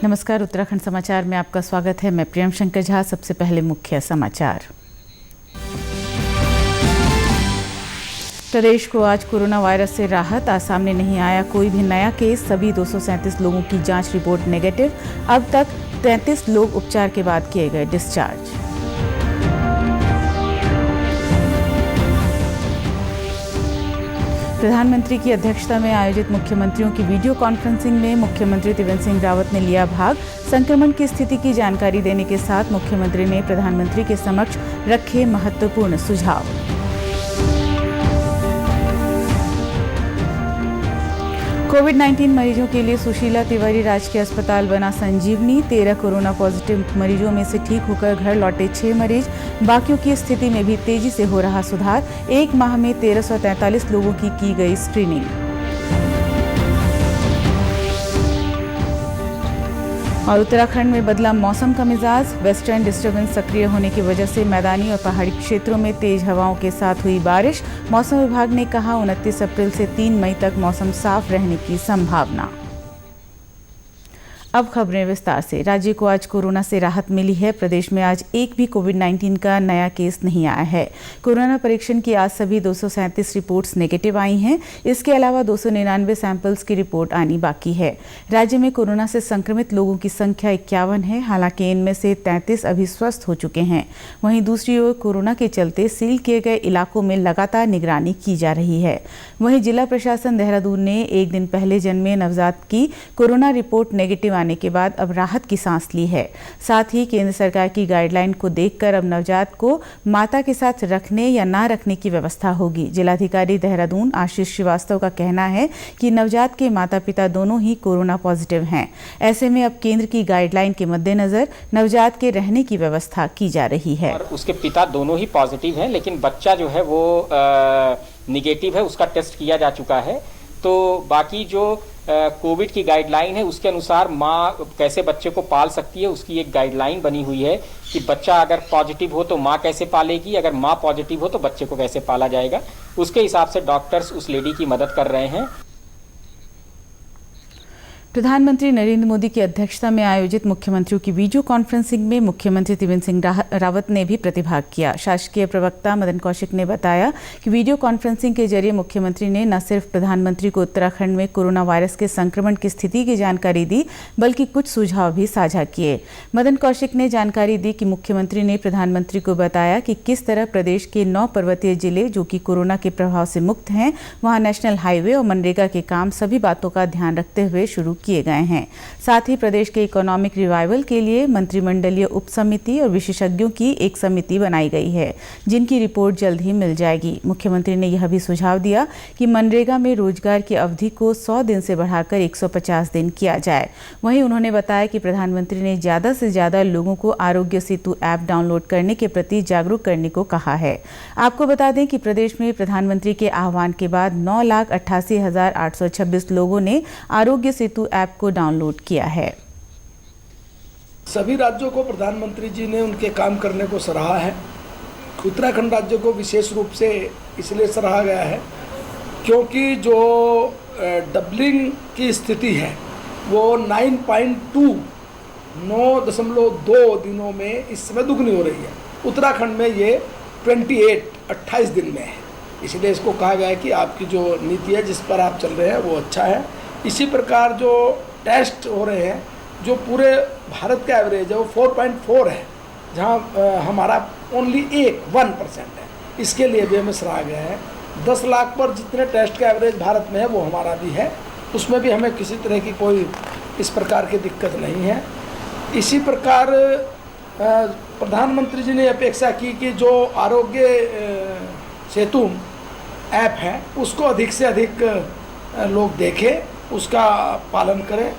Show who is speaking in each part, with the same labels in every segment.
Speaker 1: नमस्कार, उत्तराखंड समाचार में आपका स्वागत है। मैं प्रियम शंकर झा। सबसे पहले मुख्य समाचार। प्रदेश को आज कोरोना वायरस से राहत। आज सामने नहीं आया कोई भी नया केस। सभी 237 लोगों की जांच रिपोर्ट नेगेटिव। अब तक 33 लोग उपचार के बाद किए गए डिस्चार्ज। प्रधानमंत्री की अध्यक्षता में आयोजित मुख्यमंत्रियों की वीडियो कॉन्फ्रेंसिंग में मुख्यमंत्री त्रिवेंद्र सिंह रावत ने लिया भाग। संक्रमण की स्थिति की जानकारी देने के साथ मुख्यमंत्री ने प्रधानमंत्री के समक्ष रखे महत्वपूर्ण सुझाव। कोविड-19 मरीजों के लिए सुशीला तिवारी राजकीय अस्पताल बना संजीवनी। 13 कोरोना पॉजिटिव मरीजों में से ठीक होकर घर लौटे 6 मरीज। बाकियों की स्थिति में भी तेजी से हो रहा सुधार। एक माह में 1343 लोगों की गई स्क्रीनिंग। और उत्तराखंड में बदला मौसम का मिजाज। वेस्टर्न डिस्टर्बेंस सक्रिय होने की वजह से मैदानी और पहाड़ी क्षेत्रों में तेज हवाओं के साथ हुई बारिश। मौसम विभाग ने कहा 29 अप्रैल से 3 मई तक मौसम साफ रहने की संभावना। अब खबरें विस्तार से। राज्य को आज कोरोना से राहत मिली है। प्रदेश में आज एक भी कोविड-19 का नया केस नहीं आया है। कोरोना परीक्षण की आज सभी 237 रिपोर्ट्स नेगेटिव आई हैं। इसके अलावा 299 सैंपल्स की रिपोर्ट आनी बाकी है। राज्य में कोरोना से संक्रमित लोगों की संख्या 51 है। हालांकि इनमें से 33 अभी स्वस्थ हो चुके हैं। वहीं दूसरी ओर कोरोना के चलते सील किए गए इलाकों में लगातार निगरानी की जा रही है। वहीं जिला प्रशासन देहरादून ने एक दिन पहले जन्मे नवजात की कोरोना रिपोर्ट नेगेटिव आने के बाद अब राहत की सांस ली है। साथ ही केंद्र सरकार की गाइडलाइन को देखकर अब नवजात को माता के साथ रखने या ना रखने की व्यवस्था होगी। जिलाधिकारी देहरादून आशीष श्रीवास्तव का कहना है कि नवजात के माता पिता दोनों ही कोरोना पॉजिटिव हैं। ऐसे में अब केंद्र की गाइडलाइन के मद्देनजर नवजात के रहने की व्यवस्था की जा रही है।
Speaker 2: और उसके पिता दोनों ही पॉजिटिव हैं, लेकिन बच्चा जो है वो निगेटिव है, उसका टेस्ट किया जा चुका है। तो बाकी जो कोविड की गाइडलाइन है उसके अनुसार माँ कैसे बच्चे को पाल सकती है, उसकी एक गाइडलाइन बनी हुई है कि बच्चा अगर पॉजिटिव हो तो माँ कैसे पालेगी, अगर माँ पॉजिटिव हो तो बच्चे को कैसे पाला जाएगा। उसके हिसाब से डॉक्टर्स उस लेडी की मदद कर रहे हैं।
Speaker 1: प्रधानमंत्री नरेंद्र मोदी की अध्यक्षता में आयोजित मुख्यमंत्रियों की वीडियो कॉन्फ्रेंसिंग में मुख्यमंत्री त्रिवेंद्र सिंह रावत ने भी प्रतिभाग किया। शासकीय प्रवक्ता मदन कौशिक ने बताया कि वीडियो कॉन्फ्रेंसिंग के जरिए मुख्यमंत्री ने न सिर्फ प्रधानमंत्री को उत्तराखंड में कोरोना वायरस के संक्रमण की स्थिति की जानकारी दी, बल्कि कुछ सुझाव भी साझा किए। मदन कौशिक ने जानकारी दी कि मुख्यमंत्री ने प्रधानमंत्री को बताया कि किस तरह प्रदेश के 9 पर्वतीय जिले जो कि कोरोना के प्रभाव से मुक्त हैं, वहाँ नेशनल हाईवे और मनरेगा के काम सभी बातों का ध्यान रखते हुए शुरू किए गए हैं। साथ ही प्रदेश के इकोनॉमिक रिवाइवल के लिए मंत्रिमंडलीय उप समिति और विशेषज्ञों की एक समिति बनाई गई है, जिनकी रिपोर्ट जल्द ही मिल जाएगी। मुख्यमंत्री ने यह भी सुझाव दिया कि मनरेगा में रोजगार की अवधि को 100 दिन से बढ़ाकर 150 दिन किया जाए। वहीं उन्होंने बताया कि प्रधानमंत्री ने ज्यादा से ज्यादा लोगों को आरोग्य सेतु ऐप डाउनलोड करने के प्रति जागरूक करने को कहा है। आपको बता दें कि प्रदेश में प्रधानमंत्री के आह्वान के बाद 9,88,826 लोगों ने आरोग्य सेतु ऐप को डाउनलोड किया है।
Speaker 3: सभी राज्यों को प्रधानमंत्री जी ने उनके काम करने को सराहा है। उत्तराखंड राज्य को विशेष रूप से इसलिए सराहा गया है क्योंकि जो डबलिंग की स्थिति है वो 9.2 दिनों में इस समय दुगनी हो रही है। उत्तराखंड में ये 28 दिन में है। इसलिए इसको कहा गया है कि आपकी जो नीति है जिस पर आप चल रहे हैं वो अच्छा है। इसी प्रकार जो टेस्ट हो रहे हैं, जो पूरे भारत का एवरेज है वो 4.4 है, जहां हमारा ओनली 1% है। इसके लिए भी हमें सराहा गया है। 10 लाख पर जितने टेस्ट का एवरेज भारत में है वो हमारा भी है। उसमें भी हमें किसी तरह की कोई इस प्रकार की दिक्कत नहीं है। इसी प्रकार प्रधानमंत्री जी ने अपेक्षा की कि जो आरोग्य सेतु ऐप है उसको अधिक से अधिक लोग देखें, उसका पालन करें।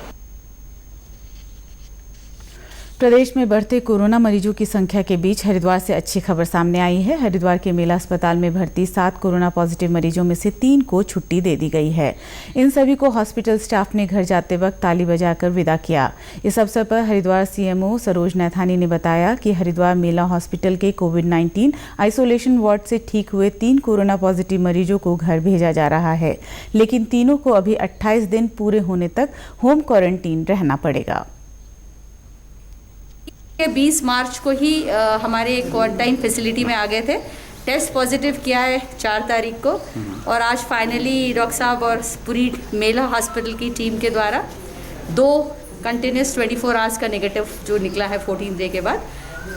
Speaker 1: प्रदेश में बढ़ते कोरोना मरीजों की संख्या के बीच हरिद्वार से अच्छी खबर सामने आई है। हरिद्वार के मेला अस्पताल में भर्ती 7 कोरोना पॉजिटिव मरीजों में से 3 को छुट्टी दे दी गई है। इन सभी को हॉस्पिटल स्टाफ ने घर जाते वक्त ताली बजाकर विदा किया। इस अवसर पर हरिद्वार सीएमओ सरोज नैथानी ने बताया कि हरिद्वार मेला हॉस्पिटल के कोविड-19 आइसोलेशन वार्ड से ठीक हुए 3 कोरोना पॉजिटिव मरीजों को घर भेजा जा रहा है, लेकिन तीनों को अभी 28 दिन पूरे होने तक होम क्वारंटीन रहना पड़ेगा।
Speaker 4: 20 मार्च को ही हमारे क्वारंटाइन फैसिलिटी में आ गए थे। टेस्ट पॉजिटिव किया है 4 तारीख को और आज फाइनली डॉक्टर साहब और पूरी मेला हॉस्पिटल की टीम के द्वारा 2 कंटिन्यूस 24 आवर्स का नेगेटिव जो निकला है 14 डे के बाद,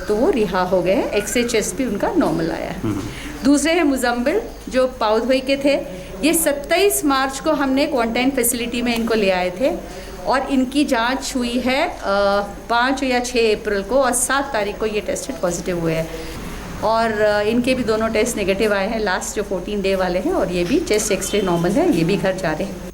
Speaker 4: तो वो रिहा हो गए हैं। एक्सरे चेस्ट भी उनका नॉर्मल आया है। दूसरे हैं मुजम्मिल जो पाउधोई के थे। ये 27 मार्च को हमने क्वारंटाइन फैसिलिटी में इनको ले आए थे और इनकी जांच हुई है 5 या 6 अप्रैल को और 7 तारीख को ये टेस्टेड पॉजिटिव हुए हैं और इनके भी दोनों टेस्ट नेगेटिव आए हैं लास्ट जो 14 डे वाले हैं और ये भी चेस्ट एक्सरे नॉर्मल है, ये भी घर जा रहे हैं।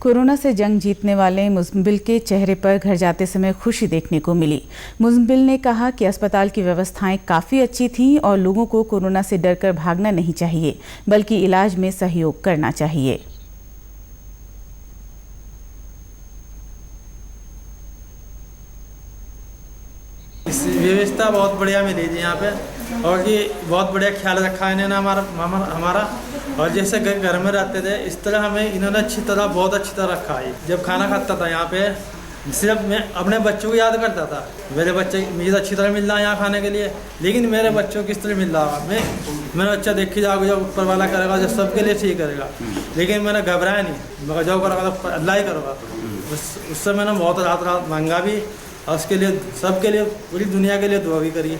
Speaker 1: कोरोना से जंग जीतने वाले मुजम्मिल के चेहरे पर घर जाते समय खुशी देखने को मिली। मुजम्मिल ने कहा कि अस्पताल की व्यवस्थाएं काफ़ी अच्छी थीं और लोगों को कोरोना से डरकर भागना नहीं चाहिए बल्कि इलाज में सहयोग करना चाहिए।
Speaker 5: व्यवस्था बहुत बढ़िया मिली थी यहाँ पे और ये बहुत बढ़िया ख्याल रखा है इन्होंने हमारा और जैसे घर में रहते थे इस तरह हमें इन्होंने बहुत अच्छी तरह रखा है। जब खाना खाता था यहाँ पे सिर्फ मैं अपने बच्चों को याद करता था, मेरे बच्चे मुझे अच्छी तरह मिल रहा है यहाँ खाने के लिए, लेकिन मेरे बच्चों को किस तरह मिल रहा है मेरा बच्चा देखी जाओगे जो ऊपर वाला करेगा जो सबके लिए ठीक करेगा, लेकिन मैंने घबराया नहीं, मगर जो करेगा तो अल्लाह ही करेगा। उससे मैंने बहुत रात मांगा भी और उसके लिए सबके लिए पूरी दुनिया के लिए दुआ भी करी।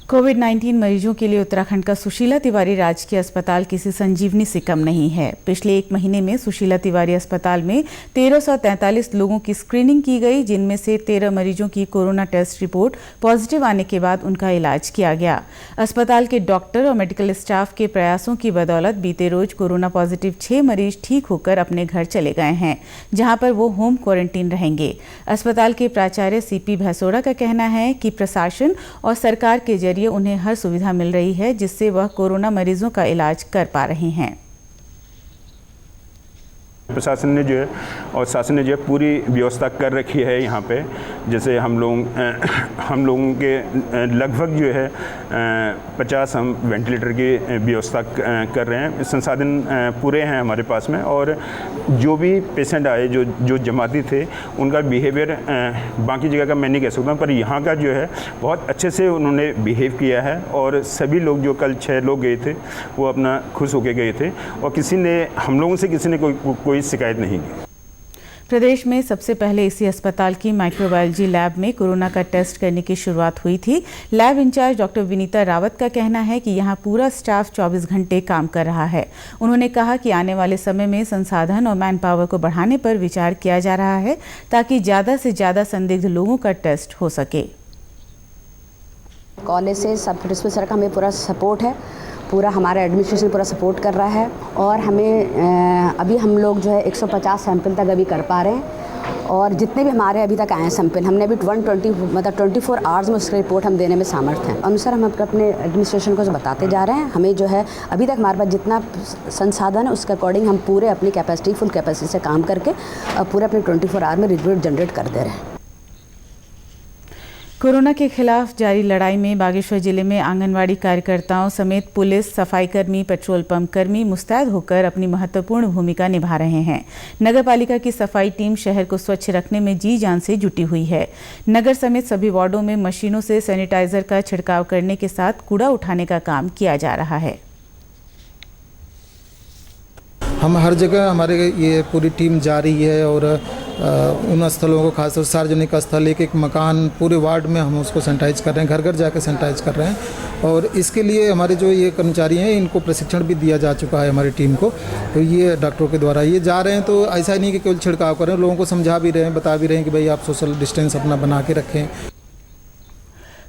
Speaker 1: कोविड-19 मरीजों के लिए उत्तराखंड का सुशीला तिवारी राजकीय अस्पताल किसी संजीवनी से कम नहीं है। पिछले 1 महीने में सुशीला तिवारी अस्पताल में 1343 लोगों की स्क्रीनिंग की गई, जिनमें से 13 मरीजों की कोरोना टेस्ट रिपोर्ट पॉजिटिव आने के बाद उनका इलाज किया गया। अस्पताल के डॉक्टर और मेडिकल स्टाफ के प्रयासों की बदौलत बीते रोज कोरोना पॉजिटिव 6 मरीज ठीक होकर अपने घर चले गए हैं, जहां पर वो होम क्वारंटीन रहेंगे। अस्पताल के प्राचार्य CP भैसोड़ा का कहना है कि प्रशासन और सरकार के जरिए उन्हें हर सुविधा मिल रही है, जिससे वह कोरोना मरीजों का इलाज कर पा रहे हैं।
Speaker 6: प्रशासन ने जो है और शासन ने जो है पूरी व्यवस्था कर रखी है यहाँ पे। जैसे हम लोगों के लगभग जो है 50 हम वेंटिलेटर की व्यवस्था कर रहे हैं। संसाधन पूरे हैं हमारे पास में और जो भी पेशेंट आए जो जमाती थे उनका बिहेवियर बाकी जगह का मैं नहीं कह सकता, पर यहाँ का जो है बहुत अच्छे से उन्होंने बिहेव किया है और सभी लोग जो कल 6 लोग गए थे वो अपना खुश होके गए थे और हम लोगों से किसी ने कोई शिकायत नहीं की।
Speaker 1: प्रदेश में सबसे पहले इसी अस्पताल की माइक्रोबायोलॉजी लैब में कोरोना का टेस्ट करने की शुरुआत हुई थी। Lab in charge doctor Vinita Rawat का कहना है कि यहाँ पूरा स्टाफ 24 घंटे काम कर रहा है। उन्होंने कहा कि आने वाले समय में संसाधन और मैन पावर को बढ़ाने पर विचार किया जा रहा है ताकि ज़्यादा से ज़्यादा संदिग्ध लोगों का टेस्ट हो सके।
Speaker 7: कॉलेज से सब प्रिंसिपल सर का हमें पूरा सपोर्ट है, पूरा हमारा एडमिनिस्ट्रेशन पूरा सपोर्ट कर रहा है और हमें अभी हम लोग जो है 150 सैंपल तक अभी कर पा रहे हैं और जितने भी हमारे अभी तक आए हैं सैंपल हमने अभी 24 आवर्स में उसकी रिपोर्ट हम देने में सामर्थ्य हैं। अनुसार हम अपने एडमिनिस्ट्रेशन को बताते जा रहे हैं। हमें जो है अभी तक हमारे पास जितना संसाधन है उसके अकॉर्डिंग हम पूरे अपनी कैपेसिटी फुल कैपेसिटी से काम करके पूरे अपने 24 आवर में रिपोर्ट जनरेट कर दे रहे हैं।
Speaker 1: कोरोना के खिलाफ जारी लड़ाई में बागेश्वर जिले में आंगनवाड़ी कार्यकर्ताओं समेत पुलिस, सफाई कर्मी, पेट्रोल पंप कर्मी मुस्तैद होकर अपनी महत्वपूर्ण भूमिका निभा रहे हैं। नगर पालिका की सफाई टीम शहर को स्वच्छ रखने में जी जान से जुटी हुई है। नगर समेत सभी वार्डों में मशीनों से सैनिटाइजर का छिड़काव करने के साथ कूड़ा उठाने का काम किया जा रहा है।
Speaker 8: हम हर जगह हमारे ये पूरी टीम जा रही है और उन स्थलों को खासतौर सार्वजनिक स्थल एक मकान पूरे वार्ड में हम उसको सैनिटाइज कर रहे हैं, घर घर जाकर सैनिटाइज कर रहे हैं और इसके लिए हमारे जो ये कर्मचारी हैं इनको प्रशिक्षण भी दिया जा चुका है हमारी टीम को। तो ये डॉक्टरों के द्वारा ये जा रहे हैं, तो ऐसा नहीं कि केवल छिड़काव कर रहे हैं, लोगों को समझा भी रहे हैं, बता भी रहे हैं कि भाई आप सोशल डिस्टेंस अपना बना के रखें।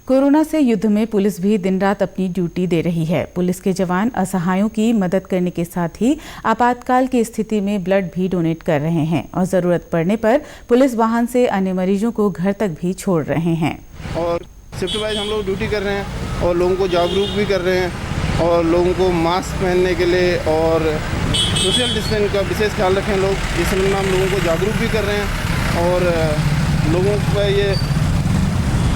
Speaker 1: कोरोना से युद्ध में पुलिस भी दिन रात अपनी ड्यूटी दे रही है। पुलिस के जवान असहायों की मदद करने के साथ ही आपातकाल की स्थिति में ब्लड भी डोनेट कर रहे हैं और ज़रूरत पड़ने पर पुलिस वाहन से अन्य मरीजों को घर तक भी छोड़ रहे हैं।
Speaker 9: और शिफ्ट वाइज हम लोग ड्यूटी कर रहे हैं और लोगों को जागरूक भी कर रहे हैं और लोगों को मास्क पहनने के लिए और सोशल डिस्टेंस का विशेष ख्याल रखें लोग, इस संबंध में हम लोगों को जागरूक भी कर रहे हैं और लोगों पर ये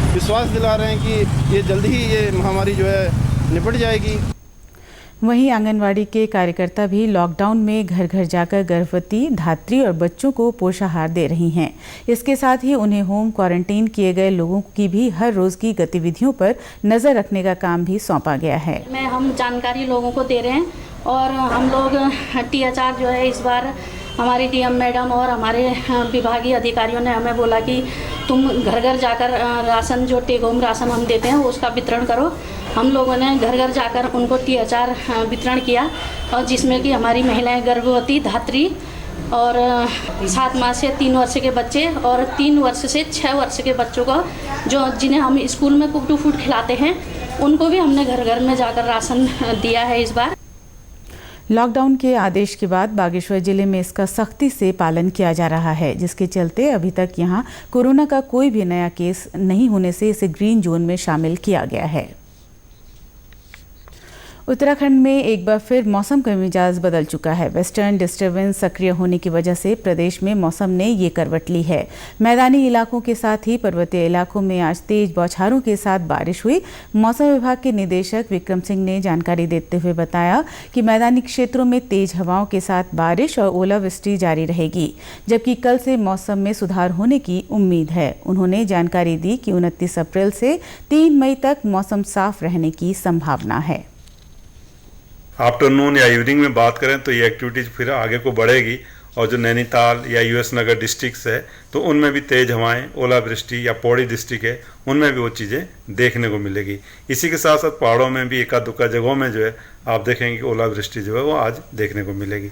Speaker 9: विश्वास दिला रहे हैं कि ये जल्दी ही ये महामारी जो है निपट जाएगी।
Speaker 1: वहीं आंगनवाड़ी के कार्यकर्ता भी लॉकडाउन में घर घर जाकर गर्भवती, धात्री और बच्चों को पोषाहार दे रही हैं। इसके साथ ही उन्हें होम क्वारंटीन किए गए लोगों की भी हर रोज की गतिविधियों पर नजर रखने का काम भी सौंपा गया है।
Speaker 10: हम जानकारी लोगों को दे रहे हैं और हम लोग THR जो है इस बार हमारी DM मैडम और हमारे विभागीय अधिकारियों ने हमें बोला कि तुम घर घर जाकर राशन जो टेक होम राशन हम देते हैं उसका वितरण करो। हम लोगों ने घर घर जाकर उनको THR वितरण किया और जिसमें कि हमारी महिलाएं गर्भवती, धात्री और 7 माह से 3 वर्ष के बच्चे और 3 वर्ष से 6 वर्ष के बच्चों को जो जिन्हें हम स्कूल में कुक फूड खिलाते हैं उनको भी हमने घर घर में जाकर राशन दिया है इस बार।
Speaker 1: लॉकडाउन के आदेश के बाद बागेश्वर जिले में इसका सख्ती से पालन किया जा रहा है, जिसके चलते अभी तक यहां कोरोना का कोई भी नया केस नहीं होने से इसे ग्रीन जोन में शामिल किया गया है। उत्तराखंड में एक बार फिर मौसम का मिजाज बदल चुका है। वेस्टर्न डिस्टर्बेंस सक्रिय होने की वजह से प्रदेश में मौसम ने ये करवट ली है। मैदानी इलाकों के साथ ही पर्वतीय इलाकों में आज तेज बौछारों के साथ बारिश हुई। मौसम विभाग के निदेशक विक्रम सिंह ने जानकारी देते हुए बताया कि मैदानी क्षेत्रों में तेज हवाओं के साथ बारिश और ओलावृष्टि जारी रहेगी, जबकि कल से मौसम में सुधार होने की उम्मीद है। उन्होंने जानकारी दी कि 29 अप्रैल से 3 मई तक मौसम साफ रहने की संभावना है।
Speaker 11: आफ्टरनून या इवनिंग में बात करें तो ये एक्टिविटीज़ फिर आगे को बढ़ेगी और जो नैनीताल या US नगर डिस्ट्रिक्ट्स है तो उनमें भी तेज़ हवाएं, ओलावृष्टि या पौड़ी डिस्ट्रिक्ट है उनमें भी वो चीज़ें देखने को मिलेगी। इसी के साथ साथ पहाड़ों में भी एका दुक्का जगहों में जो है आप देखेंगे कि ओलावृष्टि जो है वो आज देखने को मिलेगी।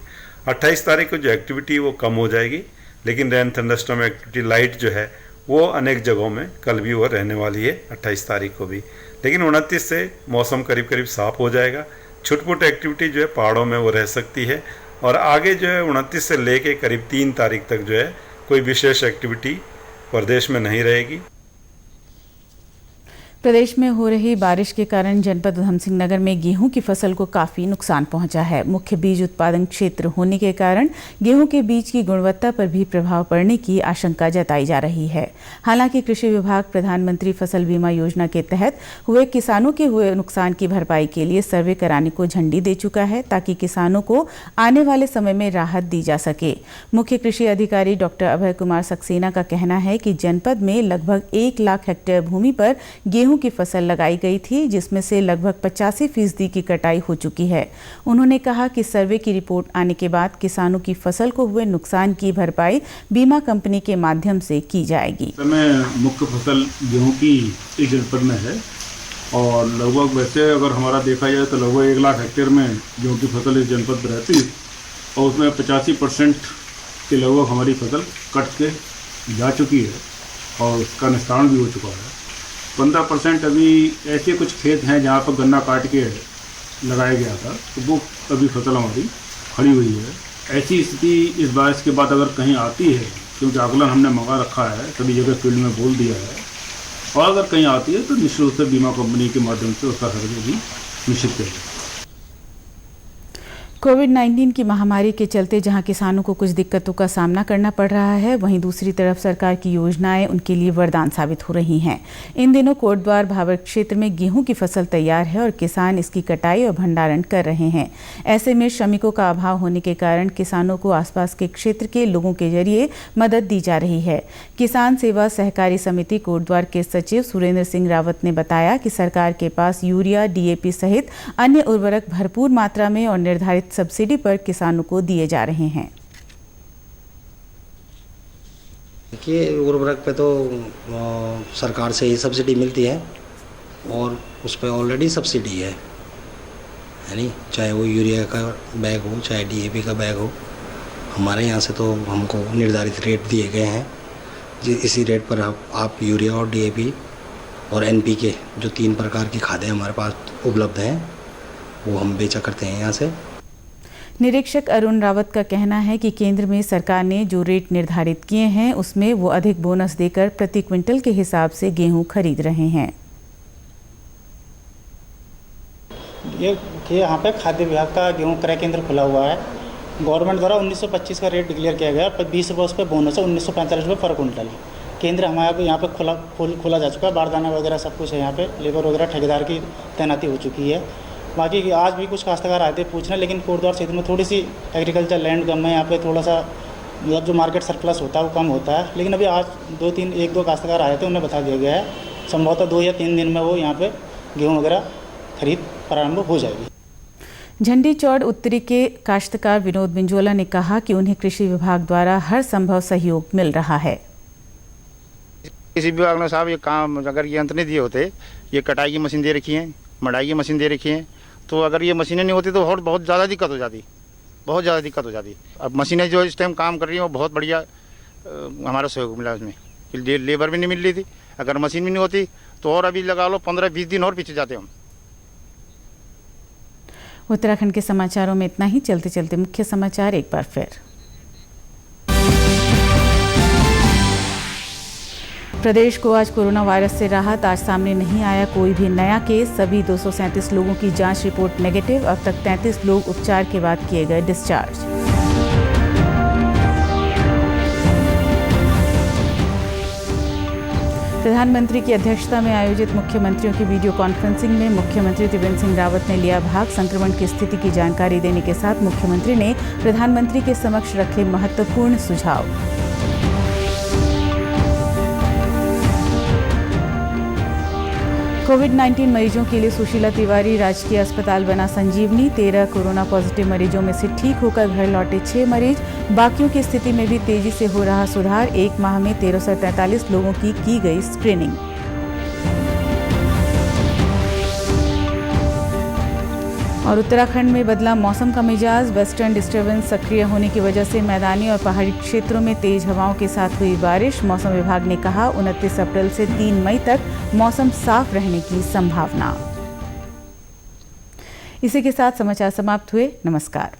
Speaker 11: 28 तारीख को जो एक्टिविटी वो कम हो जाएगी, लेकिन रेन थंडरस्टॉर्म एक्टिविटी लाइट जो है वो अनेक जगहों में कल भी वो रहने वाली है 28 तारीख को भी। लेकिन 29 से मौसम करीब करीब साफ हो जाएगा। छुटपुट एक्टिविटी जो है पहाड़ों में वो रह सकती है और आगे जो है 29 से लेके करीब 3 तारीख तक जो है कोई विशेष एक्टिविटी प्रदेश में नहीं रहेगी।
Speaker 1: प्रदेश में हो रही बारिश के कारण जनपद उधम सिंह नगर में गेहूं की फसल को काफ़ी नुकसान पहुंचा है। मुख्य बीज उत्पादन क्षेत्र होने के कारण गेहूं के बीज की गुणवत्ता पर भी प्रभाव पड़ने की आशंका जताई जा रही है। हालांकि कृषि विभाग प्रधानमंत्री फसल बीमा योजना के तहत हुए किसानों के हुए नुकसान की भरपाई के लिए सर्वे कराने को झंडी दे चुका है, ताकि किसानों को आने वाले समय में राहत दी जा सके। मुख्य कृषि अधिकारी डॉक्टर अभय कुमार सक्सेना का कहना है कि जनपद में लगभग 1 लाख हेक्टेयर भूमि पर गेहूं की फसल लगाई गई थी, जिसमें से लगभग 85% की कटाई हो चुकी है। उन्होंने कहा कि सर्वे की रिपोर्ट आने के बाद किसानों की फसल को हुए नुकसान की भरपाई बीमा कंपनी के माध्यम से की जाएगी।
Speaker 12: मुख्य फसल गेहूं की इस जनपद में है और लगभग वैसे अगर हमारा देखा जाए तो लगभग 1 लाख हेक्टेयर में गेहूं की फसल इस जनपद में रहती है और उसमें 85% के लगभग हमारी फसल कट के जा चुकी है और उसका निस्तारण भी हो चुका है। 15% अभी ऐसे कुछ खेत हैं जहाँ पर गन्ना काट के लगाया गया था, तो वो अभी फसल हमारी खड़ी हुई है। ऐसी स्थिति इस बारिश के बाद अगर कहीं आती है, क्योंकि आकलन हमने मंगा रखा है, सभी जगह फील्ड में बोल दिया है, और अगर कहीं आती है तो निश्चित रूप से बीमा कंपनी के माध्यम से उसका सर्वे भी निश्चित करेगा।
Speaker 1: कोविड-19 की महामारी के चलते जहां किसानों को कुछ दिक्कतों का सामना करना पड़ रहा है, वहीं दूसरी तरफ सरकार की योजनाएं उनके लिए वरदान साबित हो रही हैं। इन दिनों कोटद्वार भाबर क्षेत्र में गेहूं की फसल तैयार है और किसान इसकी कटाई और भंडारण कर रहे हैं। ऐसे में श्रमिकों का अभाव होने के कारण किसानों को आसपास के क्षेत्र के लोगों के जरिए मदद दी जा रही है। किसान सेवा सहकारी समिति कोटद्वार के सचिव सुरेंद्र सिंह रावत ने बताया कि सरकार के पास यूरिया, DAP सहित अन्य उर्वरक भरपूर मात्रा में और निर्धारित सब्सिडी पर किसानों को दिए जा रहे हैं।
Speaker 13: देखिए, उर्वरक पे तो सरकार से ही सब्सिडी मिलती है और उस पर ऑलरेडी सब्सिडी है नहीं, चाहे वो यूरिया का बैग हो चाहे DAP का बैग हो। हमारे यहाँ से तो हमको निर्धारित रेट दिए गए हैं, इसी रेट पर आप यूरिया और DAP और NPK जो 3 प्रकार की खादें हमारे पास उपलब्ध हैं वो हम बेचा करते हैं यहाँ से।
Speaker 1: निरीक्षक अरुण रावत का कहना है कि केंद्र में सरकार ने जो रेट निर्धारित किए हैं उसमें वो अधिक बोनस देकर प्रति क्विंटल के हिसाब से गेहूं खरीद रहे हैं।
Speaker 14: ये यहाँ पे खाद्य विभाग का गेहूं क्रय केंद्र खुला हुआ है। गवर्नमेंट द्वारा 1925 का रेट डिक्लेयर किया गया, 20 रुपये उस पर बोनस है, 1945 रुपये पर क्विंटल। केंद्र हमारे यहाँ पे खोला जा चुका है, बारदाना वगैरह सब कुछ है यहाँ पे, लेबर वगैरह ठेकेदार की तैनाती हो चुकी है बाकी आज भी कुछ काश्तकार आए थे पूछने, लेकिन कोटद्वार क्षेत्र में थोड़ी सी एग्रीकल्चर लैंड कम है, यहाँ पे थोड़ा सा मतलब जो मार्केट सरप्लस होता है वो कम होता है। लेकिन अभी आज 1-2 काश्तकार आए थे, उन्हें बता दिया गया है संभवतः 2 या 3 दिन में वो यहाँ पे गेहूँ वगैरह खरीद प्रारंभ हो जाएगी।
Speaker 1: झंडी चौड़ उत्तरी के काश्तकार विनोद बिंजोला ने कहा कि उन्हें कृषि विभाग द्वारा हर संभव सहयोग मिल रहा है।
Speaker 15: कृषि विभाग ने साहब ये काम अगर ये यंत्र नहीं दिए होते, ये कटाई की मशीन दे रखी है, मढ़ाई की मशीन दे रखी है, तो अगर ये मशीनें नहीं होती तो बहुत ज़्यादा दिक्कत हो जाती, बहुत ज़्यादा दिक्कत हो जाती। अब मशीनें जो इस टाइम काम कर रही हैं वो बहुत बढ़िया हमारा सहयोग मिला उसमें। लेबर भी नहीं मिल रही थी, अगर मशीन भी नहीं होती तो और अभी लगा लो 15-20 दिन और पीछे जाते हम।
Speaker 1: उत्तराखंड के समाचारों में इतना ही। चलते चलते मुख्य समाचार एक बार फिर। प्रदेश को आज कोरोना वायरस से राहत। आज सामने नहीं आया कोई भी नया केस। सभी 237 लोगों की जांच रिपोर्ट नेगेटिव। अब तक 33 लोग उपचार के बाद किए गए डिस्चार्ज। प्रधानमंत्री की अध्यक्षता में आयोजित मुख्यमंत्रियों की वीडियो कॉन्फ्रेंसिंग में मुख्यमंत्री त्रिवेंद्र सिंह रावत ने लिया भाग। संक्रमण की स्थिति की जानकारी देने के साथ मुख्यमंत्री ने प्रधानमंत्री के समक्ष रखे महत्वपूर्ण सुझाव। कोविड-19 मरीजों के लिए सुशीला तिवारी राजकीय अस्पताल बना संजीवनी। 13 कोरोना पॉजिटिव मरीजों में से ठीक होकर घर लौटे 6 मरीज। बाकियों की स्थिति में भी तेजी से हो रहा सुधार। 1 माह में 1343 लोगों की गई स्क्रीनिंग। और उत्तराखंड में बदला मौसम का मिजाज। वेस्टर्न डिस्टर्बेंस सक्रिय होने की वजह से मैदानी और पहाड़ी क्षेत्रों में तेज हवाओं के साथ हुई बारिश। मौसम विभाग ने कहा 29 अप्रैल से 3 मई तक मौसम साफ रहने की संभावना। इसी के साथ समाचार समाप्त हुए। नमस्कार।